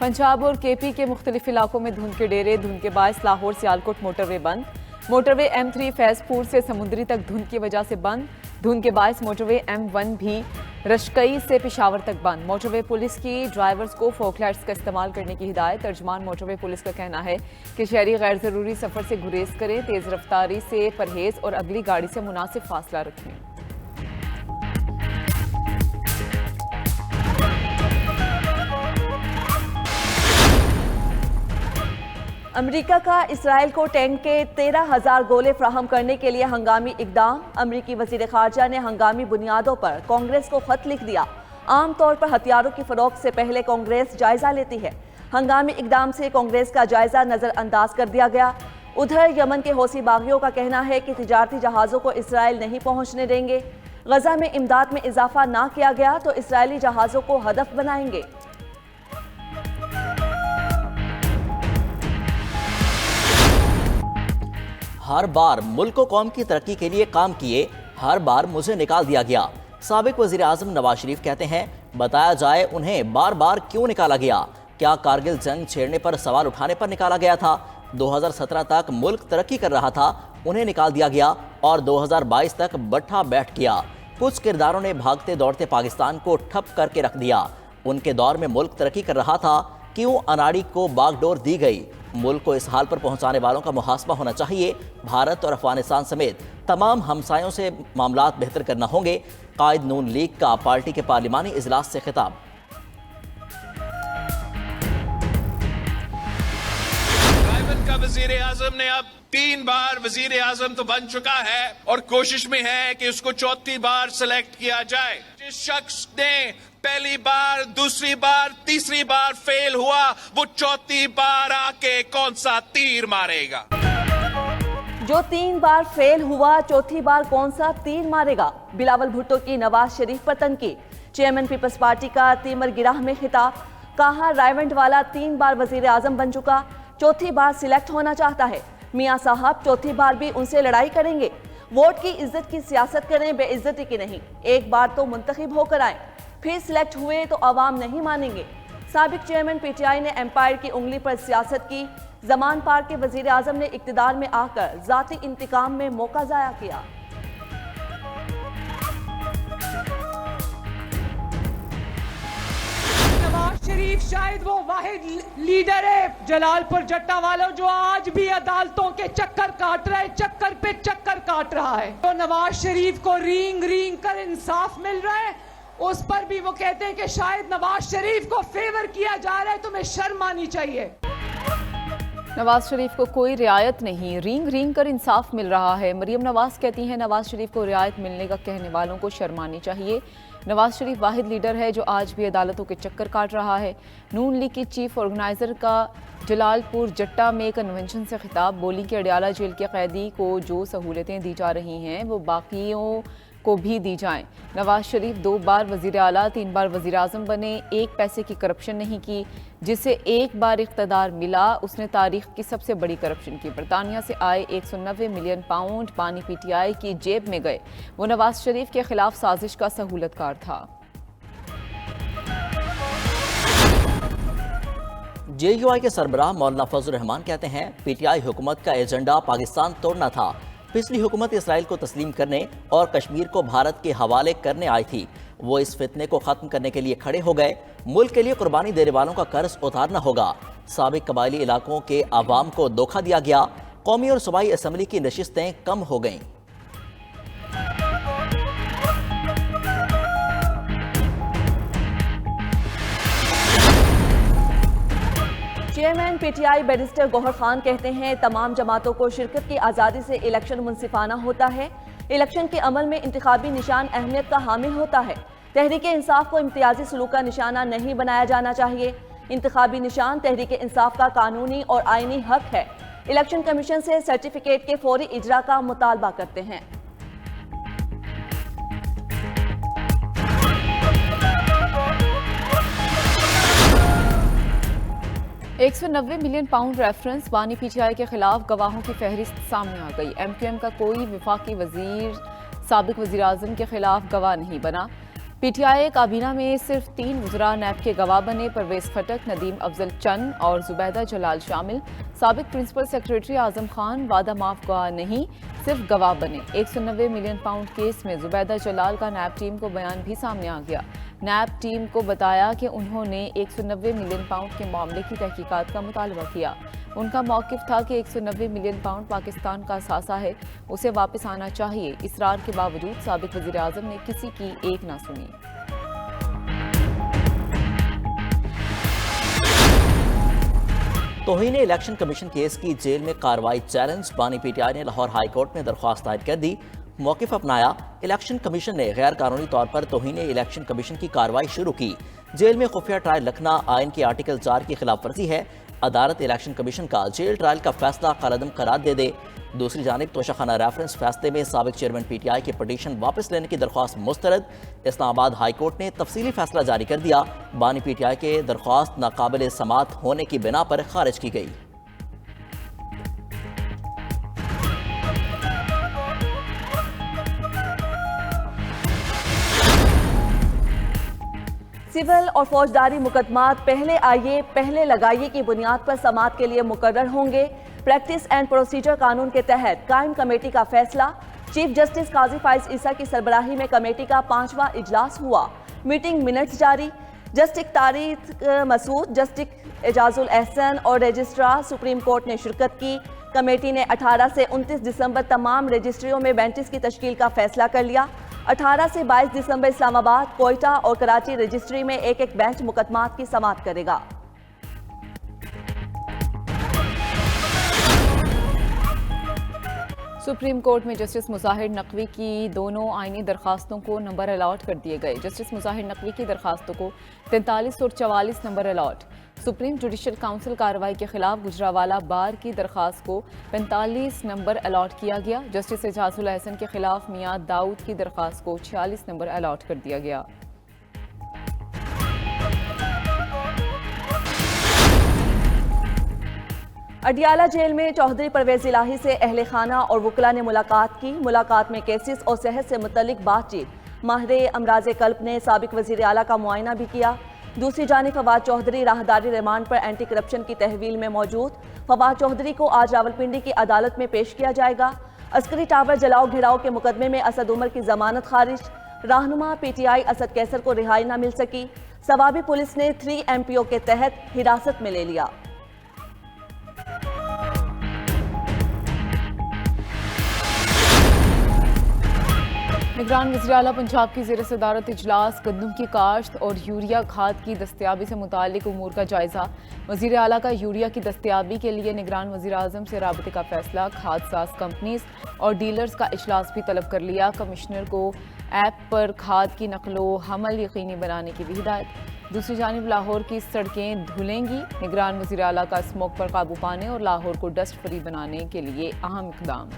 पंजाब और केपी के मुख्तलिफ इलाकों में धुंध के डेरे। धुंध के बायस लाहौर सियालकोट मोटरवे बंद। मोटरवे M3 फैजपुर से समुद्री तक धुंध की वजह से बंद। धुंध के बायस मोटरवे M1 भी रशकई से पेशावर तक बंद। मोटरवे पुलिस की ड्राइवर्स को फोकलाइट्स का इस्तेमाल करने की हिदायत। तर्जमान मोटरवे पुलिस का कहना है कि शहरी गैर ज़रूरी सफ़र से गुरेज करें, तेज़ रफ्तारी से परहेज और अगली गाड़ी से मुनासिब फासला रखें। अमरीका का इसराइल को टैंक के 13,000 गोले फ्राहम करने के लिए हंगामी इकदाम। अमरीकी वज़ीर ख़ारजा ने हंगामी बुनियादों पर कांग्रेस को खत लिख दिया। आम तौर पर हथियारों की फरोख्त से पहले कांग्रेस जायजा लेती है। हंगामी इकदाम से कांग्रेस का जायजा नज़रअंदाज कर दिया गया। उधर यमन के हौसी बागियों का कहना है कि तिजारती जहाज़ों को इसराइल नहीं पहुँचने देंगे। गजा में इमदाद में इजाफा ना किया गया तो इसराइली जहाज़ों को हदफ बनाएंगे। हर बार मुल्क व कौम की तरक्की के लिए काम किए, हर बार मुझे निकाल दिया गया। साबिक वज़ीर आज़म नवाज शरीफ कहते हैं, बताया जाए उन्हें बार बार क्यों निकाला गया। क्या कारगिल जंग छेड़ने पर सवाल उठाने पर निकाला गया था? 2017 तक मुल्क तरक्की कर रहा था, उन्हें निकाल दिया गया और 2022 तक बट्ठा बैठ किया। कुछ किरदारों ने भागते दौड़ते पाकिस्तान को ठप करके रख दिया। उनके दौर में मुल्क तरक्की कर रहा था, क्यों अनाड़ी को बागडोर दी गई? मुल्क को इस हाल पर पहुंचाने वालों का मुहासबा होना चाहिए। भारत और अफगानिस्तान समेत तमाम हमसायों से मामलात बेहतर करना होंगे। कायद नून लीग का पार्टी के पार्लिमानी इजलास से खिताब। का वजीर आजम ने अब 3 बार वजीर आजम तो बन चुका है और कोशिश में है कि उसको 4थी बार सिलेक्ट किया जाए। जिस शख्स ने पहली बार, दूसरी बार, तीसरी बार फेल हुआ, वो 4थी बार आके कौन सा तीर मारेगा? जो 3 बार फेल हुआ, 4थी बार कौन सा तीर मारेगा? बिलावल भुट्टो की नवाज शरीफ पर तनकीद। चेयरमैन पीपल्स पार्टी का तीमर गिराह में खिताब। कहा, रायवंडवाला 3 बार वजीर आजम बन चुका, 4थी बार सिलेक्ट होना चाहता है। मियां साहब 4थी बार भी उनसे लड़ाई करेंगे। वोट की इज्जत की सियासत करें, बेइज्जती की नहीं। एक बार तो मुंतखब होकर आए, फिर सिलेक्ट हुए तो अवाम नहीं मानेंगे। साबिक चेयरमैन पीटीआई ने एम्पायर की उंगली पर सियासत की। जमान पार के वजीर आजम ने इक्तिदार में आकर जाती इंतकाम में मौका जाया किया। नवाज शरीफ शायद वो वाहिद लीडर है जलालपुर जट्टा वालों जो आज भी अदालतों के चक्कर काट रहा है, चक्कर पे चक्कर काट रहा है। तो नवाज शरीफ को रींग रींग कर इंसाफ मिल रहा है, उस पर भी वो कहते हैं कि शायद नवाज शरीफ को फेवर किया जा रहा है। तुम्हें शर्म आनी चाहिए। नवाज शरीफ को कोई रियायत नहीं, रींग रींग कर इंसाफ मिल रहा है। मरियम नवाज कहती हैं, नवाज शरीफ को रियायत मिलने का कहने वालों को शर्म आनी चाहिए। नवाज शरीफ वाहिद लीडर है जो आज भी अदालतों के चक्कर काट रहा है। नून लीग की चीफ ऑर्गेनाइजर का जलालपुर जट्टा में कन्वेंशन से खिताब। बोली कि अडियाला जेल के कैदी को जो सहूलतें दी जा रही हैं वो बाकियों को भी दी जाएं। नवाज शरीफ 2 बार वजीर आला, 3 बार वजीर आजम बने, 1 पैसे की करप्शन नहीं की। जिसे 1 बार इख्तदार मिला उसने तारीख की सबसे बड़ी करप्शन की। बरतानिया से आए 190 मिलियन पाउंड पानी पीटीआई की जेब में गए। वो नवाज शरीफ के खिलाफ साजिश का सहूलतकार था। JUI के सरबराह मौलाना फजल रहमान कहते हैं, पीटीआई हुकूमत का एजेंडा पाकिस्तान तोड़ना था। पिछली हुकूमत इसराइल को तस्लीम करने और कश्मीर को भारत के हवाले करने आई थी। वो इस फितने को ख़त्म करने के लिए खड़े हो गए। मुल्क के लिए कुर्बानी देने वालों का कर्ज उतारना होगा। साबिक कबायली इलाकों के आवाम को धोखा दिया गया। कौमी और सूबाई असम्बली की नशिस्तें कम हो गईं। चेयरमैन पीटीआई बैरिस्टर गौहर खान कहते हैं, तमाम जमातों को शिरकत की आज़ादी से इलेक्शन मुनसिफाना होता है। इलेक्शन के अमल में इंतखाबी निशान अहमियत का हामिल होता है। तहरीक इंसाफ को इम्तियाजी सलूक का निशाना नहीं बनाया जाना चाहिए। इंतखाबी निशान तहरीक इंसाफ का कानूनी और आईनी हक है। इलेक्शन कमीशन से सर्टिफिकेट के फौरी इजरा का मुतालबा करते हैं। 190 मिलियन पाउंड रेफरेंस। बानी पीटीआई के खिलाफ गवाहों की फहरिस्त सामने आ गई। MQM का कोई वफाकी वजीर साबिक वजीर आजम के खिलाफ गवाह नहीं बना। पीटीआई काबीना में सिर्फ 3 वज़रा नैब के गवाह बने। परवेज खटक, नदीम अफजल चंद और जुबैदा जलाल शामिल। साबिक प्रिंसिपल सेक्रेटरी आजम खान वादा माफ गवाह नहीं, सिर्फ गवाह बने। 190 मिलियन पाउंड केस में जुबैदा जलाल का नैब टीम को बयान भी सामने आ गया। नैब टीम को बताया कि उन्होंने 190 मिलियन पाउंड के मामले की तहकीकात का मुतालबा किया। उनका मौक़िफ़ था कि 190 मिलियन पाउंड पाकिस्तान का असासा है, उसे वापस आना चाहिए। इसरार के बावजूद साबिक वज़ीर आज़म ने किसी की एक ना सुनी। तौहीन इलेक्शन कमीशन केस की जेल में कार्रवाई चैलेंज। बानी पीटीआई ने लाहौर हाई कोर्ट में दरख्वास्त दायर कर दी, मौक़िफ़ अपनाया। इलेक्शन कमीशन ने गैर कानूनी तौर पर तौहीन इलेक्शन कमीशन की कार्रवाई शुरू की। जेल में खुफिया ट्रायल रखना आइन के आर्टिकल 4 की खिलाफ वर्जी है। अदालत इलेक्शन कमीशन का जेल ट्रायल का फैसला कलअदम करार दे दे। दूसरी जानिब तोशाखाना रेफरेंस फैसले में साबिक चेयरमैन पीटीआई की पटिशन वापस लेने की दरख्वास्त मुस्तरद। इस्लामाबाद हाई कोर्ट ने तफसीली फैसला जारी कर दिया। बानी पीटीआई के दरख्वास्त नाकाबिल समात होने की बिना पर खारिज की गई। सिविल और फौजदारी मुकदमात पहले आइए पहले लगाइए की बुनियाद पर समाअत के लिए मुकर्रर होंगे। प्रैक्टिस एंड प्रोसीजर कानून के तहत कायम कमेटी का फैसला। चीफ जस्टिस काजी फाइज ईसा की सरबराही में कमेटी का 5वां इजलास हुआ। मीटिंग मिनट्स जारी। जस्टिस तारिक मसूद, जस्टिस एजाजुल एहसन और रजिस्ट्रार सुप्रीम कोर्ट ने शिरकत की। कमेटी ने 18 से 29 दिसंबर तमाम रजिस्ट्रियों में बेंचेस की तश्कील का फैसला कर लिया। 18 से 22 दिसंबर इस्लामाबाद, कोयटा और कराची रजिस्ट्री में एक एक बेंच मुकदमात की समाअत करेगा। सुप्रीम कोर्ट में जस्टिस मुजाहिर नकवी की दोनों आईनी दरखास्तों को नंबर अलॉट कर दिए गए। जस्टिस मुजाहिर नकवी की दरखास्तों को 43 और 44 number allot. Supreme judicial council कार्रवाई के खिलाफ गुजरावाला बार की दरखास्त को 45 नंबर अलॉट किया गया। जस्टिस एजाजुल एहसन के खिलाफ मियां दाऊद की दरखास्त को 46 नंबर अलॉट कर दिया गया। अडियाला जेल में चौधरी परवेज इलाही से अहले खाना और वकला ने मुलाकात की। मुलाकात में केसेस और सेहत से मुतल्लिक बातचीत। माहिर अमराज कल्ब ने साबिक वजीर आला का मुआयना भी किया। दूसरी जानिब फवाद चौधरी राहदारी रिमांड पर एंटी करप्शन की तहवील में मौजूद। फवाद चौधरी को आज रावलपिंडी की अदालत में पेश किया जाएगा। अस्करी टावर जलाओ घिराव के मुकदमे में असद उमर की जमानत खारिज। रहनुमा पीटीआई असद कैसर को रिहाई न मिल सकी। सवाबी पुलिस ने 3 MPO के तहत हिरासत में ले लिया। निगरान वज़ीर आला पंजाब की ज़ेर सदारत इजलास। गंदम की काश्त और यूरिया खाद की दस्तियाबी से मुताल्लिक उमूर का जायजा। वज़ीर आला का यूरिया की दस्तियाबी के लिए निगरान वज़ीर आज़म से राबते का फैसला। खाद साज कंपनीज और डीलर्स का इजलास भी तलब कर लिया। कमिश्नर को ऐप पर खाद की नकलो हमल यकीनी बनाने की भी हिदायत। दूसरी जानिब लाहौर की सड़कें धुलेंगी। निगरान वज़ीर आला का स्मोक पर काबू पाने और लाहौर को डस्ट फ्री बनाने के लिए अहम इक़दाम।